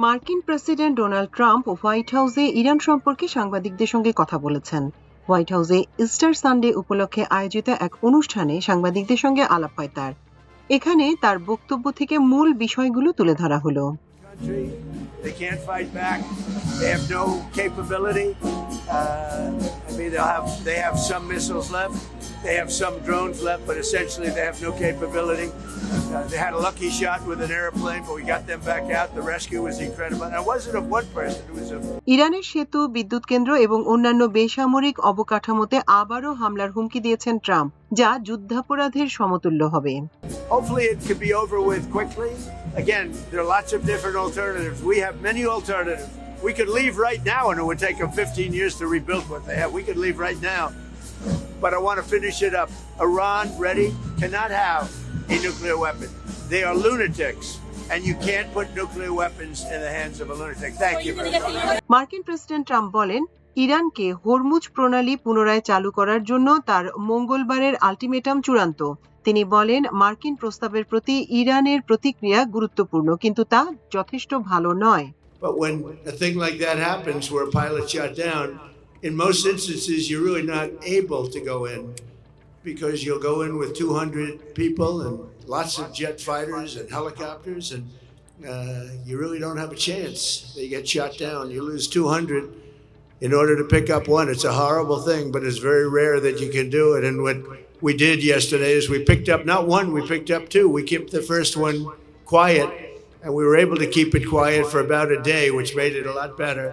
মার্কিন president Donald Trump white হাউসে Iran সম্পর্কে সাংবাদিকদের সঙ্গে কথা বলেছেন। হোয়াইট হাউসে ইস্টার সানডে উপলক্ষে আয়োজিত এক অনুষ্ঠানে সাংবাদিকদের সঙ্গে আলাপ হয় তার। এখানে তার বক্তব্য থেকে মূল বিষয়গুলো তুলে ধরা হলো। They can't fight back. They have no capability. They have some missiles left. They have some drones left, but essentially they have no capability. They had a lucky shot with an airplane, but we got them back out. The rescue was incredible. And it wasn't of one person, it was of... ইরানের সেতু, বিদ্যুৎ কেন্দ্র এবং অন্যান্য বেসামরিক অবকাঠামোতে আবারও হামলার হুমকি দিয়েছেন ট্রাম্প, যা যুদ্ধাপরাধের সমতুল্য হবে। Hopefully it could be over with quickly. Again, there are lots of different alternatives. We have many alternatives. We could leave right now and it would take them 15 years to rebuild what they have. We could leave right now. But I want to finish it up. Iran, ready, cannot have a nuclear weapon. They are lunatics. And you can't put nuclear weapons in the hands of a lunatic. Thank you very much. মার্কিন president Trump বলেন, ইরানকে Hormuz প্রণালী পুনরায় চালু করার জন্য তার মঙ্গলবারের আলটিমেটাম চূড়ান্ত। তিনি বলেন, মার্কিন প্রস্তাবের প্রতি ইরানের প্রতিক্রিয়া গুরুত্বপূর্ণ, কিন্তু তা যথেষ্ট ভালো নয়। But when a thing like that happens where a pilot shot down, in most instances you're really not able to go in because you'll go in with 200 people and lots of jet fighters and helicopters and you really don't have a chance. They get shot down, you lose 200 in order to pick up one. It's a horrible thing, but it's very rare that you can do it. And what we did yesterday is we picked up not one, we picked up two. We kept the first one quiet, and we were able to keep it quiet for about a day, which made it a lot better.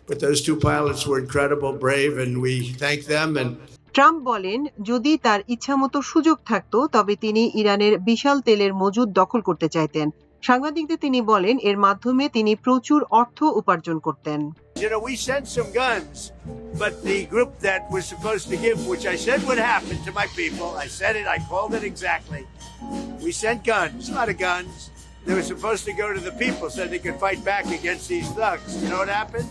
But those two pilots were incredible, brave, and we thank them. And Trump বলেন, যদি তার ইচ্ছামতো সুযোগ থাকতো তবে তিনি ইরানের বিশাল তেলের মজুদ দখল করতে চাইতেন। সাংবাদিকদের তিনি বলেন, এর মাধ্যমে তিনি প্রচুর অর্থ উপার্জন করতেন। You know, we sent some guns, but the group that was supposed to give, which I said would happen to my people, I said it, I called it exactly. We sent guns, a lot of guns. They were supposed to go to the people so they could fight back against these thugs. You know what happened?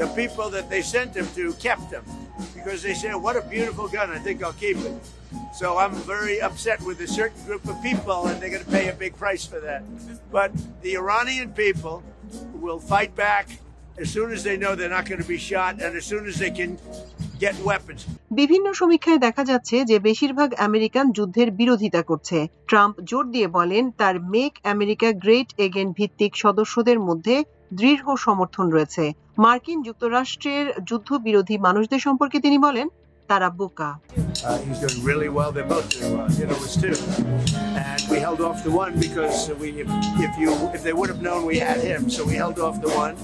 The people that they sent them to kept them because they said, what a beautiful gun, I think I'll keep it. So I'm very upset with a certain group of people and they're going to pay a big price for that. But the Iranian people will fight back as soon as they know they're not going to be shot and as soon as they can get weapons. বিভিন্ন সমীক্ষায় দেখা যাচ্ছে যে বেশিরভাগ American যুদ্ধের বিরোধিতা করছে। Trump জোর দিয়ে বলেন, তার মেক আমেরিকা গ্রেট এগেন ভিত্তিক সদস্যদের মধ্যে দৃঢ় সমর্থন রয়েছে। মার্কিন যুক্তরাষ্ট্রের যুদ্ধবিরোধী মানুষদের সম্পর্কে তিনি বলেন, তারা বোকা। He's doing really well. They're both doing well. You know, it's two. And we held off the one because if they would have known we had him, so we held off the one.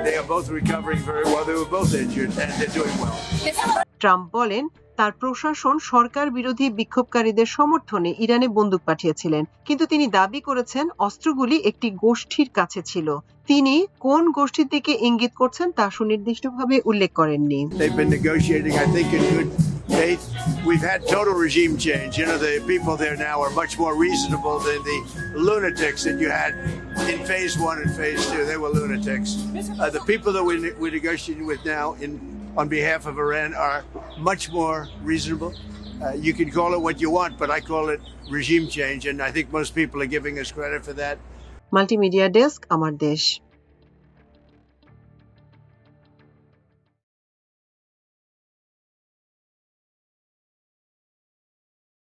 They are both recovering very well. They were both injured and they're doing well. Trump বলেন, তার প্রশাসন সরকার বিরোধী বিক্ষোভকারীদের সমর্থনে ইরানে বন্দুক পাঠিয়েছিলেন, কিন্তু তিনি দাবি করেছেন অস্ত্রগুলি একটি গোষ্ঠীর কাছে ছিল। তিনি কোন গোষ্ঠীর দিকে ইঙ্গিত করছেন তা সুনির্দিষ্টভাবে উল্লেখ করেননি। They've been negotiating, I think, in good faith. We've had total regime change. You know, the people there now are much more reasonable than the lunatics that you had in phase 1 and phase 2. They were lunatics. The people that we're negotiating with now on behalf of Iran are much more reasonable. You can call it what you want, but I call it regime change, and I think most people are giving us credit for that. Multimedia desk, আমার দেশ।